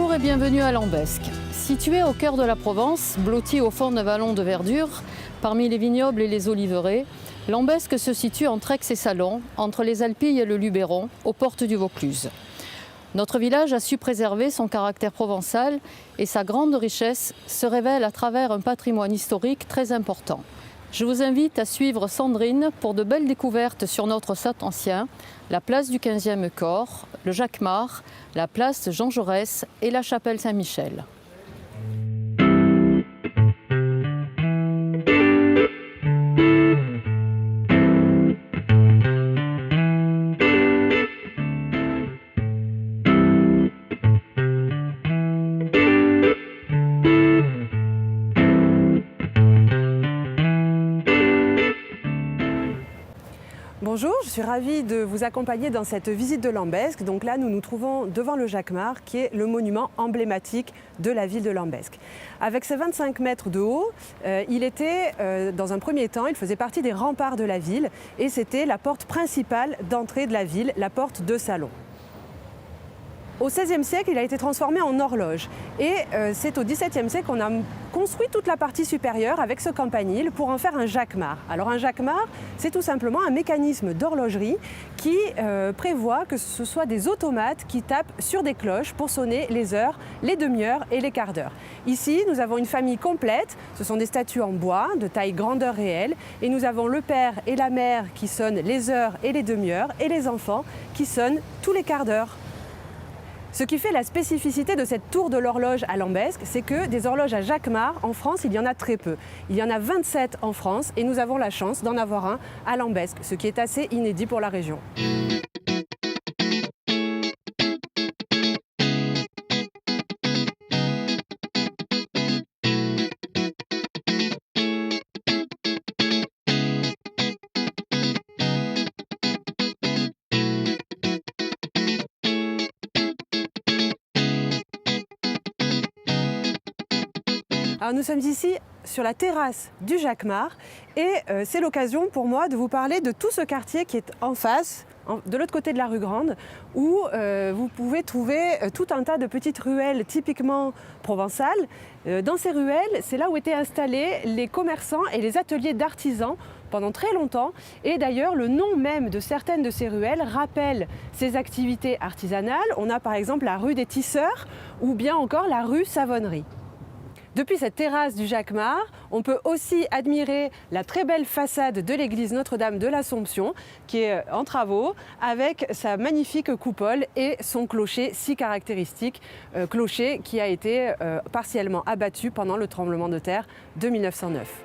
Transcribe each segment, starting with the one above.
Bonjour et bienvenue à Lambesc. Situé au cœur de la Provence, blotti au fond d'un vallon de verdure, parmi les vignobles et les oliveraies, Lambesc se situe entre Aix et Salon, entre les Alpilles et le Luberon, aux portes du Vaucluse. Notre village a su préserver son caractère provençal et sa grande richesse se révèle à travers un patrimoine historique très important. Je vous invite à suivre Sandrine pour de belles découvertes sur notre Saint ancien, la place du 15e corps, le Jacquemart, la place Jean Jaurès et la chapelle Saint-Michel. Bonjour, je suis ravie de vous accompagner dans cette visite de Lambesc. Donc là, nous nous trouvons devant le Jacquemart, qui est le monument emblématique de la ville de Lambesc. Avec ses 25 mètres de haut, il était, dans un premier temps, il faisait partie des remparts de la ville et c'était la porte principale d'entrée de la ville, la porte de Salon. Au XVIe siècle, il a été transformé en horloge et c'est au XVIIe siècle qu'on a construit toute la partie supérieure avec ce campanile pour en faire un jacquemart. Alors un jacquemart, c'est tout simplement un mécanisme d'horlogerie qui prévoit que ce soit des automates qui tapent sur des cloches pour sonner les heures, les demi-heures et les quarts d'heure. Ici, nous avons une famille complète, ce sont des statues en bois de taille grandeur réelle et nous avons le père et la mère qui sonnent les heures et les demi-heures et les enfants qui sonnent tous les quarts d'heure. Ce qui fait la spécificité de cette tour de l'horloge à Lambesc, c'est que des horloges à Jacquemart, en France, il y en a très peu. Il y en a 27 en France et nous avons la chance d'en avoir un à Lambesc, ce qui est assez inédit pour la région. Alors nous sommes ici sur la terrasse du Jacquemart et c'est l'occasion pour moi de vous parler de tout ce quartier qui est en face, de l'autre côté de la rue Grande, où vous pouvez trouver tout un tas de petites ruelles typiquement provençales. Dans ces ruelles, c'est là où étaient installés les commerçants et les ateliers d'artisans pendant très longtemps. Et d'ailleurs, le nom même de certaines de ces ruelles rappelle ces activités artisanales. On a par exemple la rue des Tisseurs ou bien encore la rue Savonnerie. Depuis cette terrasse du Jacquemart, on peut aussi admirer la très belle façade de l'église Notre-Dame de l'Assomption qui est en travaux avec sa magnifique coupole et son clocher si caractéristique, clocher qui a été partiellement abattu pendant le tremblement de terre de 1909.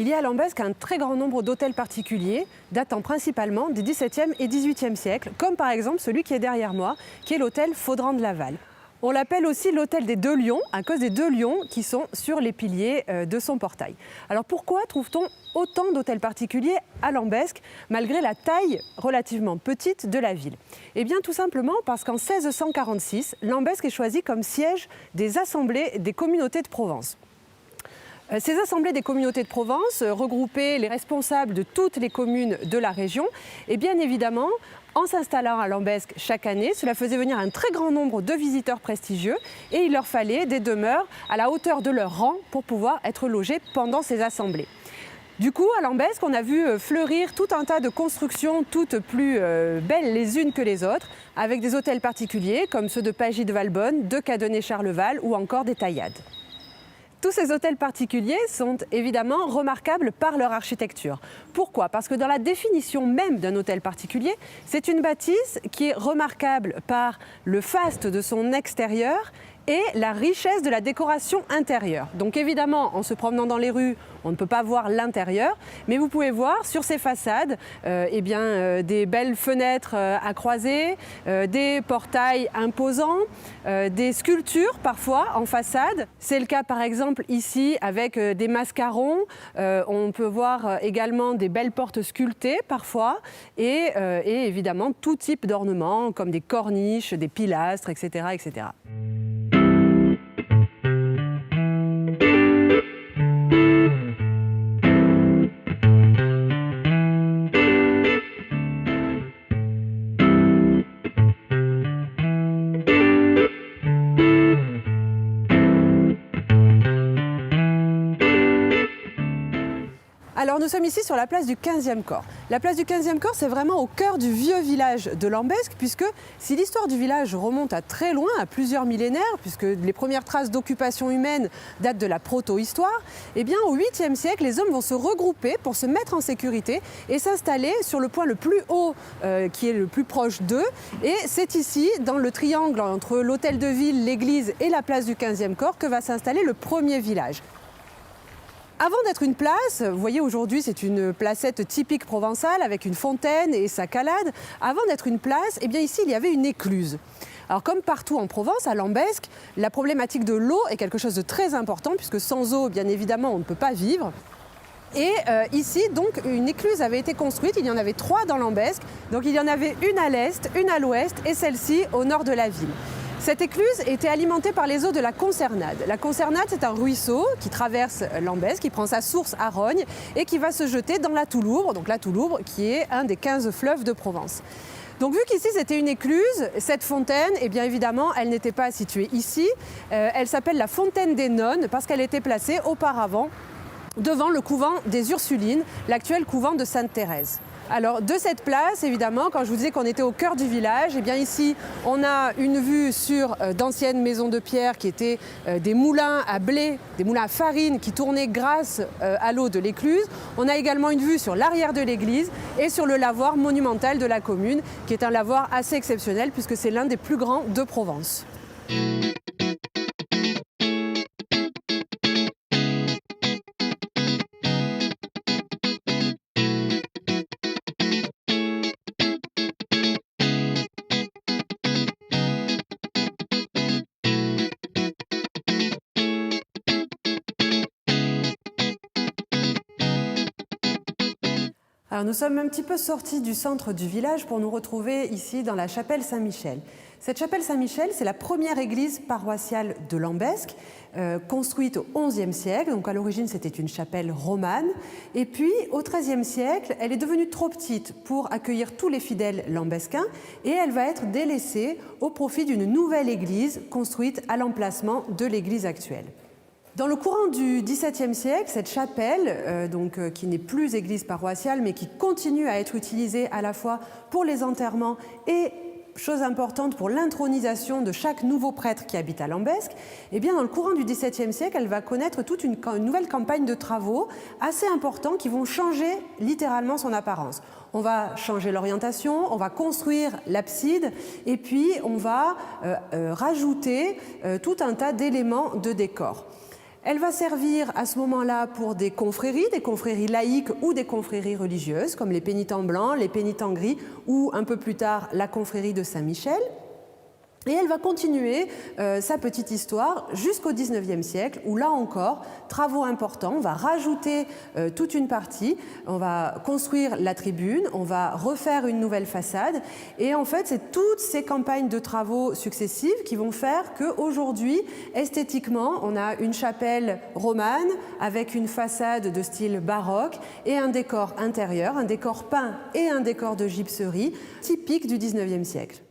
Il y a à Lambesc un très grand nombre d'hôtels particuliers, datant principalement des XVIIe et XVIIIe siècles, comme par exemple celui qui est derrière moi, qui est l'hôtel Faudran de Laval. On l'appelle aussi l'hôtel des deux lions, à cause des deux lions qui sont sur les piliers de son portail. Alors pourquoi trouve-t-on autant d'hôtels particuliers à Lambesc, malgré la taille relativement petite de la ville? Eh bien tout simplement parce qu'en 1646, Lambesc est choisi comme siège des assemblées des communautés de Provence. Ces assemblées des communautés de Provence regroupaient les responsables de toutes les communes de la région et bien évidemment, en s'installant à Lambesc chaque année, cela faisait venir un très grand nombre de visiteurs prestigieux et il leur fallait des demeures à la hauteur de leur rang pour pouvoir être logés pendant ces assemblées. Du coup, à Lambesc, on a vu fleurir tout un tas de constructions toutes plus belles les unes que les autres, avec des hôtels particuliers comme ceux de Pagy de Valbonne, de Cadenet-Charleval ou encore des Taillades. Tous ces hôtels particuliers sont évidemment remarquables par leur architecture. Pourquoi? Parce que dans la définition même d'un hôtel particulier, c'est une bâtisse qui est remarquable par le faste de son extérieur et la richesse de la décoration intérieure. Donc évidemment, en se promenant dans les rues, on ne peut pas voir l'intérieur, mais vous pouvez voir sur ces façades des belles fenêtres à croisées, des portails imposants, des sculptures parfois en façade. C'est le cas par exemple ici avec des mascarons. On peut voir également des belles portes sculptées parfois et évidemment tout type d'ornements comme des corniches, des pilastres, etc. etc. Alors nous sommes ici sur la place du 15e corps. La place du 15e corps, c'est vraiment au cœur du vieux village de Lambesc, puisque si l'histoire du village remonte à très loin, à plusieurs millénaires, puisque les premières traces d'occupation humaine datent de la proto-histoire, eh bien au 8e siècle, les hommes vont se regrouper pour se mettre en sécurité et s'installer sur le point le plus haut, qui est le plus proche d'eux. Et c'est ici, dans le triangle entre l'hôtel de ville, l'église et la place du 15e corps, que va s'installer le premier village. Avant d'être une place, vous voyez aujourd'hui c'est une placette typique provençale avec une fontaine et sa calade. Avant d'être une place, eh bien ici il y avait une écluse. Alors comme partout en Provence, à Lambesc, la problématique de l'eau est quelque chose de très important puisque sans eau, bien évidemment, on ne peut pas vivre. Et ici, donc, une écluse avait été construite, il y en avait 3 dans Lambesc. Donc il y en avait une à l'est, une à l'ouest et celle-ci au nord de la ville. Cette écluse était alimentée par les eaux de la Concernade. La Concernade, c'est un ruisseau qui traverse Lambesc, qui prend sa source à Rognes et qui va se jeter dans la Touloubre, donc la Touloubre qui est un des 15 fleuves de Provence. Donc vu qu'ici c'était une écluse, cette fontaine, eh bien évidemment, elle n'était pas située ici. Elle s'appelle la Fontaine des Nonnes parce qu'elle était placée auparavant devant le couvent des Ursulines, l'actuel couvent de Sainte-Thérèse. Alors de cette place, évidemment, quand je vous disais qu'on était au cœur du village, eh bien ici on a une vue sur d'anciennes maisons de pierre qui étaient des moulins à blé, des moulins à farine qui tournaient grâce à l'eau de l'écluse. On a également une vue sur l'arrière de l'église et sur le lavoir monumental de la commune, qui est un lavoir assez exceptionnel puisque c'est l'un des plus grands de Provence. Alors nous sommes un petit peu sortis du centre du village pour nous retrouver ici dans la chapelle Saint-Michel. Cette chapelle Saint-Michel, c'est la première église paroissiale de Lambesc, construite au XIe siècle. Donc à l'origine, c'était une chapelle romane. Et puis au XIIIe siècle, elle est devenue trop petite pour accueillir tous les fidèles lambescains et elle va être délaissée au profit d'une nouvelle église construite à l'emplacement de l'église actuelle. Dans le courant du XVIIe siècle, cette chapelle, qui n'est plus église paroissiale, mais qui continue à être utilisée à la fois pour les enterrements et, chose importante, pour l'intronisation de chaque nouveau prêtre qui habite à Lambesc, eh bien, dans le courant du XVIIe siècle, elle va connaître toute une nouvelle campagne de travaux assez importants qui vont changer littéralement son apparence. On va changer l'orientation, on va construire l'abside et puis on va rajouter tout un tas d'éléments de décor. Elle va servir à ce moment-là pour des confréries laïques ou des confréries religieuses, comme les pénitents blancs, les pénitents gris ou un peu plus tard la confrérie de Saint-Michel. Et elle va continuer sa petite histoire jusqu'au XIXe siècle, où là encore, travaux importants, on va rajouter toute une partie, on va construire la tribune, on va refaire une nouvelle façade, et en fait, c'est toutes ces campagnes de travaux successives qui vont faire qu'aujourd'hui, esthétiquement, on a une chapelle romane avec une façade de style baroque et un décor intérieur, un décor peint et un décor de gypserie typique du XIXe siècle.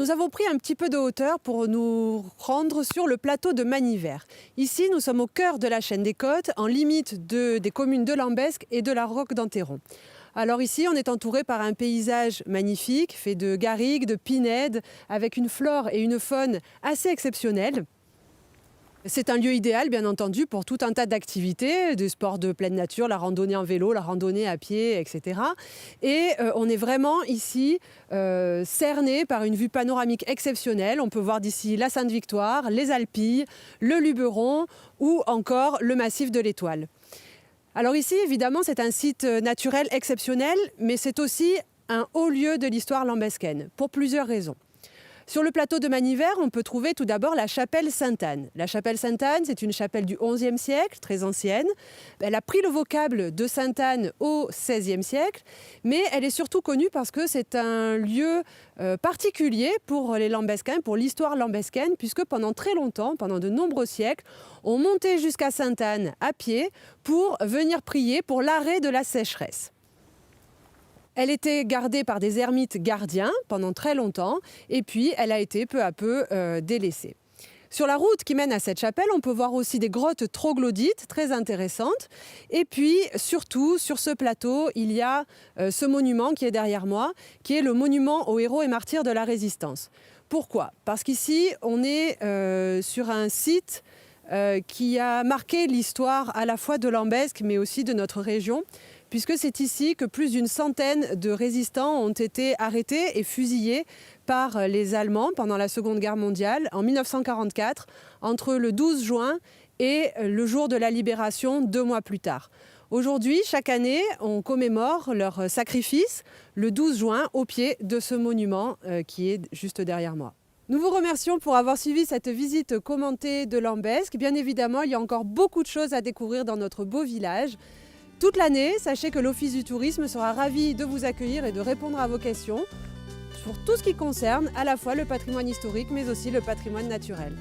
Nous nous avons pris un petit peu de hauteur pour nous rendre sur le plateau de Manivert. Ici, nous sommes au cœur de la chaîne des Côtes, en limite des communes de Lambesc et de la Roque d'Enterron. Alors ici, on est entouré par un paysage magnifique, fait de garrigues, de pinèdes, avec une flore et une faune assez exceptionnelles. C'est un lieu idéal, bien entendu, pour tout un tas d'activités, des sports de pleine nature, la randonnée en vélo, la randonnée à pied, etc. Et on est vraiment ici cerné par une vue panoramique exceptionnelle. On peut voir d'ici la Sainte-Victoire, les Alpilles, le Luberon ou encore le massif de l'Étoile. Alors ici, évidemment, c'est un site naturel exceptionnel, mais c'est aussi un haut lieu de l'histoire lambescaine, pour plusieurs raisons. Sur le plateau de Manivert, on peut trouver tout d'abord la chapelle Sainte-Anne. La chapelle Sainte-Anne, c'est une chapelle du XIe siècle, très ancienne. Elle a pris le vocable de Sainte-Anne au XVIe siècle, mais elle est surtout connue parce que c'est un lieu particulier pour les Lambescains, pour l'histoire lambescaine, puisque pendant très longtemps, pendant de nombreux siècles, on montait jusqu'à Sainte-Anne à pied pour venir prier pour l'arrêt de la sécheresse. Elle était gardée par des ermites gardiens pendant très longtemps et puis elle a été peu à peu délaissée. Sur la route qui mène à cette chapelle, on peut voir aussi des grottes troglodytes très intéressantes. Et puis surtout, sur ce plateau, il y a ce monument qui est derrière moi, qui est le monument aux héros et martyrs de la Résistance. Pourquoi ? Parce qu'ici, on est sur un site qui a marqué l'histoire à la fois de Lambesc, mais aussi de notre région, puisque c'est ici que plus d'une centaine de résistants ont été arrêtés et fusillés par les Allemands pendant la Seconde Guerre mondiale en 1944, entre le 12 juin et le jour de la libération, 2 mois plus tard. Aujourd'hui, chaque année, on commémore leur sacrifice le 12 juin au pied de ce monument qui est juste derrière moi. Nous vous remercions pour avoir suivi cette visite commentée de Lambesc. Bien évidemment, il y a encore beaucoup de choses à découvrir dans notre beau village. Toute l'année, sachez que l'Office du tourisme sera ravi de vous accueillir et de répondre à vos questions sur tout ce qui concerne à la fois le patrimoine historique mais aussi le patrimoine naturel.